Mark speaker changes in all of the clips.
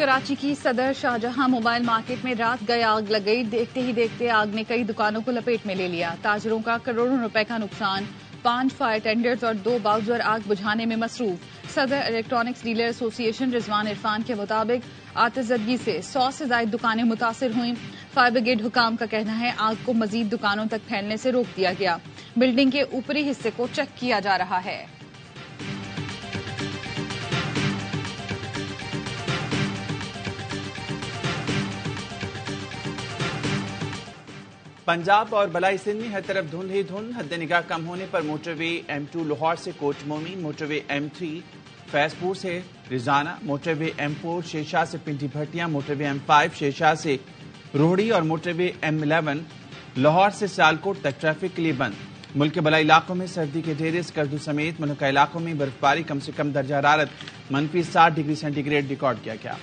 Speaker 1: कराची की सदर Shahjahan mobile market में रात गए आग लग गई। देखते ही देखते आग ने कई दुकानों को लपेट में ले लिया। ताजरों का करोड़ों रुपए का नुकसान। 5 फायर टेंडर्स और 2 बाउजर आग बुझाने में मसरूफ। सदर electronics dealer association Rizwan Irfan के मुताबिक आतिशज़दगी से 100 से ज्यादा दुकानें मुतासिर हुई। फायर ब्रिगेड हुकाम का कहना है आग को मजीद दुकानों तक फैलने से रोक दिया गया। बिल्डिंग के ऊपरी हिस्से को चेक किया जा रहा है।
Speaker 2: पंजाब और बलाई सिंध में हर तरफ धुंध ही धुंध। हद निगाह कम होने पर मोटरवे M2 लाहौर से coat Momin, motorway M3 Faizpur से रिजाना, मोटरवे M4 शेरशाह से पिंडी भटिया, मोटरवे M5 शेरशाह से रोहड़ी और मोटरवे M11 लाहौर से सियालकोट तक ट्रैफिक के लिए बंद। मुल्क के बलाई इलाकों में सर्दी के ढेरे स्कर्दू समेत मुल्क के इलाकों में बर्फबारी, कम से कम दर्जा हरारत -60 डिग्री सेंटीग्रेड रिकॉर्ड किया गया।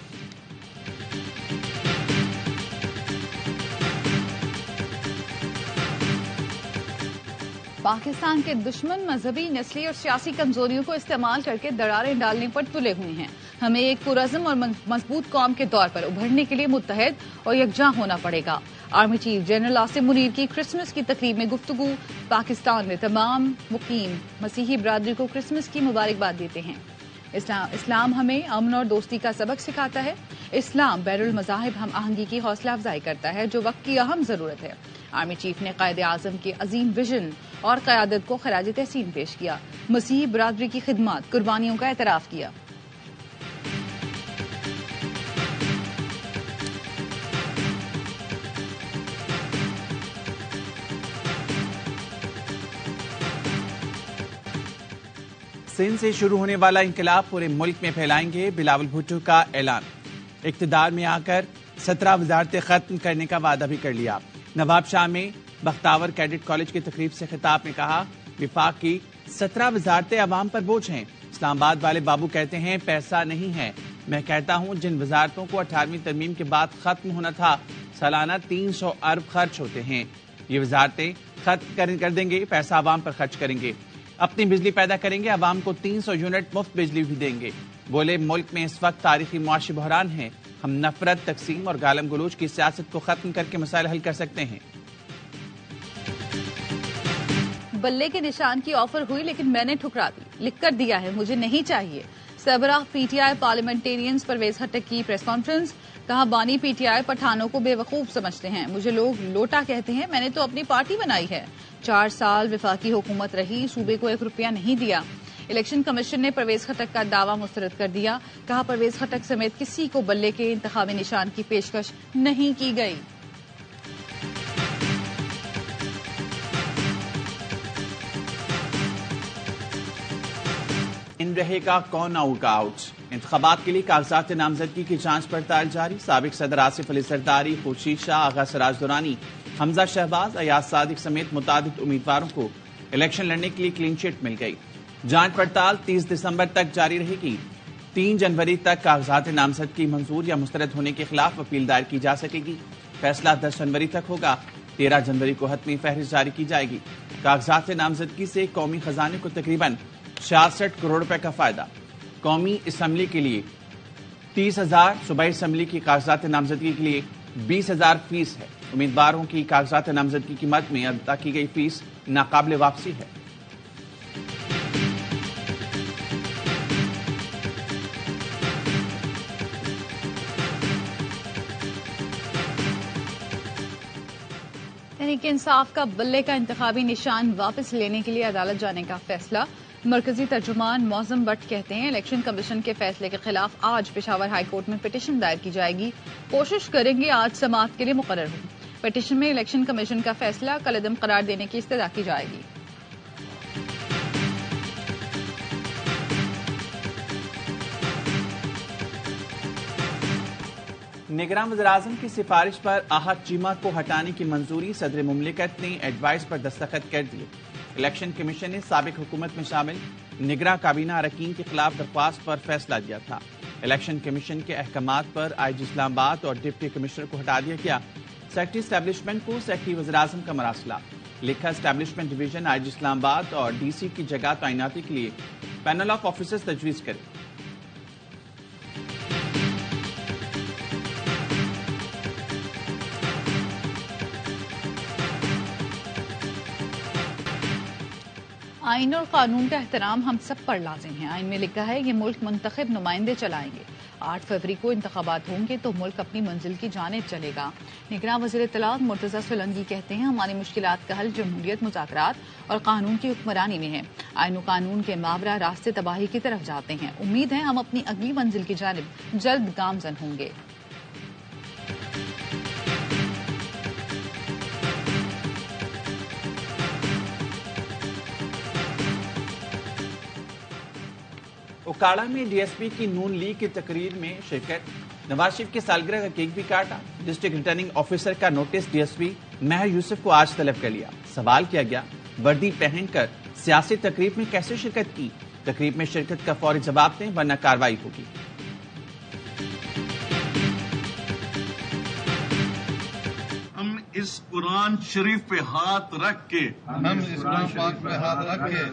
Speaker 1: पाकिस्तान के दुश्मन मजहबी, नस्ली और सियासी कमजोरियों को इस्तेमाल करके दरारें डालने पर तुले हुए हैं। हमें एक पुरअज़्म और मजबूत कौम के तौर पर उभरने के लिए मुत्तहद और यकजा होना पड़ेगा। Army chief general Asim Munir की क्रिसमस की तकरीब में गुफ्तगू। पाकिस्तान में तमाम मुकीम मसीही बरादरी को क्रिसमस की मुबारकबाद देते हैं। इस्लाम हमें अमन और दोस्ती का सबक सिखाता है। इस्लाम बैरुल मज़ाहिब हम आहंगी की हौसला अफजाई करता है, जो वक्त की अहम जरूरत है। आर्मी चीफ ने कायदे आजम के अजीम विजन और क़यादत को खराज तहसीन पेश किया। मसीही बरादरी की खिदमत कुर्बानियों का एतराफ किया।
Speaker 2: सिंध से शुरू होने वाला इंकलाब पूरे मुल्क में फैलाएंगे, बिलावल भुट्टो का ऐलान। इक़्तिदार में आकर 17 वज़ारतें खत्म करने का वादा भी कर लिया। नवाब शाह में बख्तावर कैडेट कॉलेज की तकरीब से खिताब में कहा, विफाक की 17 वज़ारतें अवाम पर बोझ हैं। इस्लामाबाद वाले बाबू कहते हैं पैसा नहीं है। मैं कहता हूं जिन वज़ारतों को 18वीं तरमीम के बाद खत्म होना था, सालाना 300 अरब खर्च होते हैं। ये वज़ारतें खत्म कर देंगे, पैसा अवाम पर खर्च करेंगे, अपनी बिजली पैदा करेंगे, अवाम को 300 यूनिट मुफ्त बिजली भी देंगे। बोले मुल्क में इस वक्त तारीखी मुआशी बहरान है। हम नफरत, तकसीम और गालम गलोच की सियासत को खत्म करके मसाइल हल कर सकते हैं।
Speaker 1: बल्ले के निशान की ऑफर हुई लेकिन मैंने ठुकरा दी, लिख कर दिया है, मुझे नहीं चाहिए। सरबराह पीटीआई पार्लियामेंटेरियंस परवेज खट्टक की प्रेस कॉन्फ्रेंस। कहा बानी पीटीआई पठानों को बेवकूफ समझते हैं, मुझे लोग लोटा कहते हैं, मैंने तो अपनी पार्टी बनाई है। 4 साल विफाकी हुकूमत रही, सूबे को 1 रुपया नहीं दिया। इलेक्शन कमीशन ने परवेज खट्टक का दावा मुस्तरद कर दिया। कहा परवेज खट्टक समेत किसी को बल्ले के इंतखाबी निशान की पेशकश नहीं की गई।
Speaker 2: इन रहेगा कौन आउट। इंतखाबात के लिए कागजात नामजदगी की जांच पड़ताल जारी। साबिक सदर आसिफ अली सरदारी, खुर्शीद शाह, आगा सराज दुरानी, हमजा शहबाज, अयाज सादिक समेत मुतादिद उम्मीदवारों को इलेक्शन लड़ने के लिए क्लीन चिट मिल गई। जांच पड़ताल 30 दिसंबर तक जारी रहेगी। 3 जनवरी तक कागजात नामजदगी मंजूर या मुस्तरद होने के खिलाफ अपील दायर की जा सकेगी। फैसला 10 जनवरी तक होगा। 13 जनवरी को हतमी फहरिस्त जारी की जाएगी। कागजात नामजदगी से कौमी खजाने को तकरीबन 66 करोड़ रुपए का फायदा। कौमी असम्बली के लिए 30,000, सूबाई असम्बली की कागजात नामजदगी के लिए 20,000 फीस है। उम्मीदवारों की कागजात नामजदगी की मद में अदा की गई फीस नाकाबिले वापसी है।
Speaker 1: तहरीक इंसाफ का बल्ले का इंतखाबी निशान वापस लेने के लिए अदालत जाने का फैसला। मरकजी तर्जुमान मौजम बट कहते हैं इलेक्शन कमीशन के फैसले के खिलाफ आज पेशावर हाई कोर्ट में पिटीशन दायर की जाएगी। कोशिश करेंगे आज समाअत के लिए मुकर्रर हो। पिटीशन में इलेक्शन कमीशन का फैसला कलअदम करार देने की इस्तदा की जाएगी।
Speaker 2: निगरान वज़ीर-ए-आज़म की सिफारिश पर आहत चीमा को हटाने की मंजूरी। सदर मुमलिकत ने एडवाइस पर दस्तखत कर दिए। इलेक्शन कमीशन ने साबिक हुकूमत में शामिल निगरान काबीना अरकान के खिलाफ दरख्वास्त पर फैसला दिया था। इलेक्शन कमीशन के अहकामात पर आईजी इस्लामाबाद और डिप्टी कमिश्नर को हटा दिया गया। सेक्रेटरी एस्टैब्लिशमेंट को सेक्रेटरी वज़ीर-ए-आज़म का मरासला। लिखा एस्टैब्लिशमेंट डिवीजन आईजी इस्लामाबाद और डीसी की जगह तैनाती के लिए पैनल ऑफ ऑफिसर्स तजवीज़ करे।
Speaker 1: آئین اور قانون کا احترام ہم سب پر لازم ہے. آئین میں لکھا ہے یہ ملک منتخب نمائندے چلائیں گے. 8 فروری کو انتخابات ہوں گے تو ملک اپنی منزل کی جانب چلے گا. نگراں وزیر اطلاعات مرتضی سولنگی کہتے ہیں ہماری مشکلات کا حل جمہوریت، مذاکرات اور قانون کی حکمرانی میں ہے. آئین و قانون کے مابرہ راستے تباہی کی طرف جاتے ہیں. امید ہے ہم اپنی اگلی منزل کی جانب جلد گامزن ہوں گے.
Speaker 2: اوکاڑا میں ڈی ایس پی کی نون لیگ کی تقریر میں شرکت. نواز شریف کی سالگرہ کا کیک بھی کاٹا. ڈسٹرکٹ ریٹرننگ آفیسر کا نوٹس ڈی ایس پی مہر یوسف کو آج طلب کر لیا. سوال کیا گیا وردی پہن کر سیاسی تقریب میں کیسے شرکت کی. تقریب میں شرکت کا فوری جواب دیں ورنہ کارروائی ہوگی.
Speaker 3: اس قرآن شریف پہ ہاتھ رکھ کے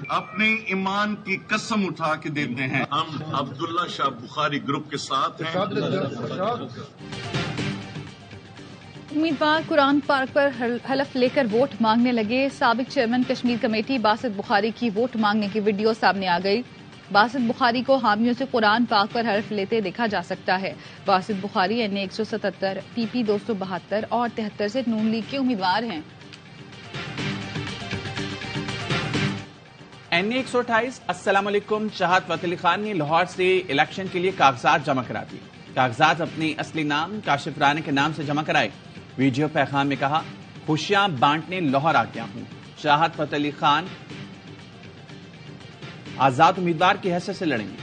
Speaker 3: اپنے ایمان کی قسم اٹھا کے دیتے ہیں ہم عبداللہ شاہ بخاری گروپ کے ساتھ ہیں.
Speaker 1: امیدوار قرآن پاک پر حلف لے کر ووٹ مانگنے لگے. سابق چیئرمین کشمیر کمیٹی باسط بخاری کی ووٹ مانگنے کی ویڈیو سامنے آ گئی. باسط بخاری کو حامیوں سے قرآن پاک پر حلف لیتے دیکھا جا سکتا ہے. باسط بخاری NA 177 PP 272 اور 73 سے نون لیگ کے امیدوار ہیں.
Speaker 2: NA 128. السلام علیکم. چاہت فتح علی خان نے لاہور سے الیکشن کے لیے کاغذات جمع کرا دیے. کاغذات اپنے اصلی نام کاشف رانے کے نام سے جمع کرائے. ویڈیو پیغام میں کہا خوشیاں بانٹنے لاہور آ گیا ہوں. چاہت فتح علی خان آزاد امیدوار کی حیثیت سے لڑیں گے.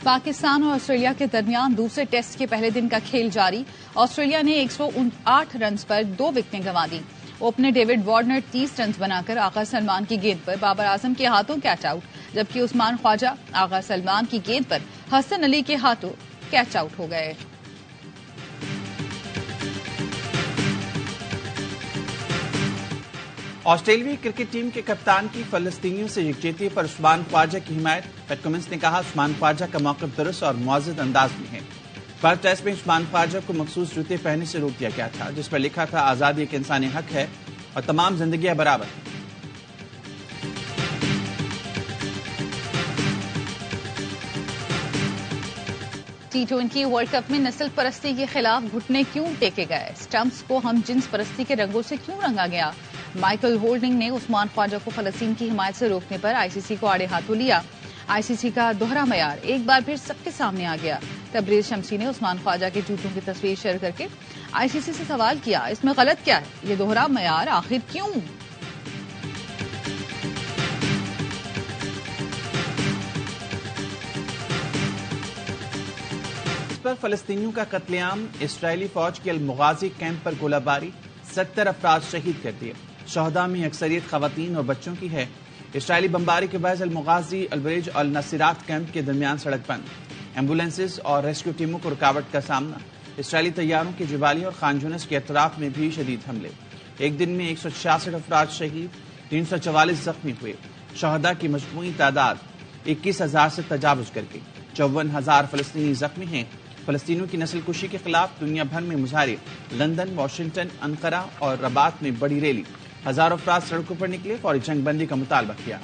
Speaker 1: پاکستان اور آسٹریلیا کے درمیان دوسرے ٹیسٹ کے پہلے دن کا کھیل جاری. آسٹریلیا نے 108 رنز پر 2 وکٹیں گنوا دی. اوپنر ڈیوڈ وارنر 30 رنز بنا کر آغا سلمان کی گیند پر بابر اعظم کے ہاتھوں کیچ آؤٹ، جبکہ عثمان خواجہ آغا سلمان کی گیند پر حسن علی کے ہاتھوں کیچ آؤٹ ہو گئے.
Speaker 2: آسٹریلوی کرکٹ ٹیم کے کپتان کی فلسطینیوں سے یکجہتی پر عثمان خواجہ کی حمایت. پیٹ کمنس نے کہا عثمان خواجہ کا موقف درست اور معزز انداز میں ہے. فرسٹ ٹیسٹ میں عثمان خواجہ کو مخصوص جوتے پہننے سے روک دیا گیا تھا جس پر لکھا تھا آزادی ایک انسانی حق ہے اور تمام زندگیاں برابر.
Speaker 1: T20 ورلڈ کپ میں نسل پرستی کے خلاف گھٹنے کیوں ٹیکے گئے؟ سٹمپس کو ہم جنس پرستی کے رنگوں سے کیوں رنگا گیا؟ مائیکل ہولڈنگ نے عثمان خواجہ کو فلسطین کی حمایت سے روکنے پر ICC کو آڑے ہاتھوں لیا. ICC کا دوہرا معیار ایک بار پھر سب کے سامنے آ گیا. تبریز شمسی نے عثمان خواجہ کے جوتوں کی تصویر شیئر کر کے ICC سے سوال کیا اس میں غلط کیا ہے؟ یہ دوہرا معیار آخر کیوں؟
Speaker 2: پر فلسطینیوں کا قتل عام. اسرائیلی فوج کی المغازی کیمپ پر گولہ باری. 70 افراد شہید کر دیے. شہداء میں اکثریت خواتین اور بچوں کی ہے. اسرائیلی بمباری کے باعث المغازی، البریج اور النصیرات کیمپ کے درمیان سڑک بند. ایمبولینسز اور ریسکیو ٹیموں کو رکاوٹ کا سامنا. اسرائیلی طیاروں کے جبالی اور خان یونس کے اطراف میں بھی شدید حملے. ایک دن میں 166 افراد شہید، 344 زخمی ہوئے. شہداء کی مجموعی تعداد 21,000 سے تجاوز کر گئی. 54,000 فلسطینی زخمی ہیں. فلسطینیوں کی نسل کشی کے خلاف دنیا بھر میں مظاہرے. لندن، واشنگٹن، انقرہ اور رباط میں بڑی ریلی. ہزاروں افراد سڑکوں پر نکلے، فوری جنگ بندی کا مطالبہ کیا.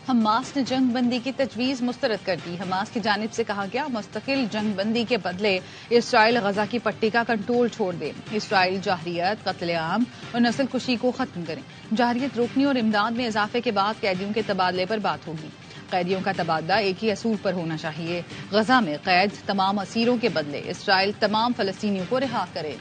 Speaker 1: حماس نے جنگ بندی کی تجویز مسترد کر دی. حماس کی جانب سے کہا گیا مستقل جنگ بندی کے بدلے اسرائیل غزہ کی پٹی کا کنٹرول چھوڑ دے. اسرائیل جارحیت، قتل عام اور نسل کشی کو ختم کریں. جارحیت روکنے اور امداد میں اضافے کے بعد قیدیوں کے تبادلے پر بات ہوگی. قیدیوں کا تبادلہ ایک ہی اصول پر ہونا چاہیے. غزہ میں قید تمام اسیروں کے بدلے اسرائیل تمام فلسطینیوں کو رہا کرے.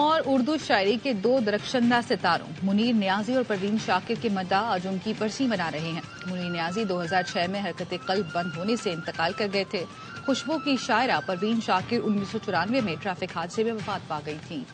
Speaker 1: اور اردو شاعری کے 2 درخشندہ ستاروں منیر نیازی اور پروین شاکر کے مداح آج ان کی برسی منا رہے ہیں. منیر نیازی 2006 میں حرکت قلب بند ہونے سے انتقال کر گئے تھے. خوشبو کی شاعرہ پروین شاکر 1994 میں ٹریفک حادثے میں وفات پا گئی تھیں.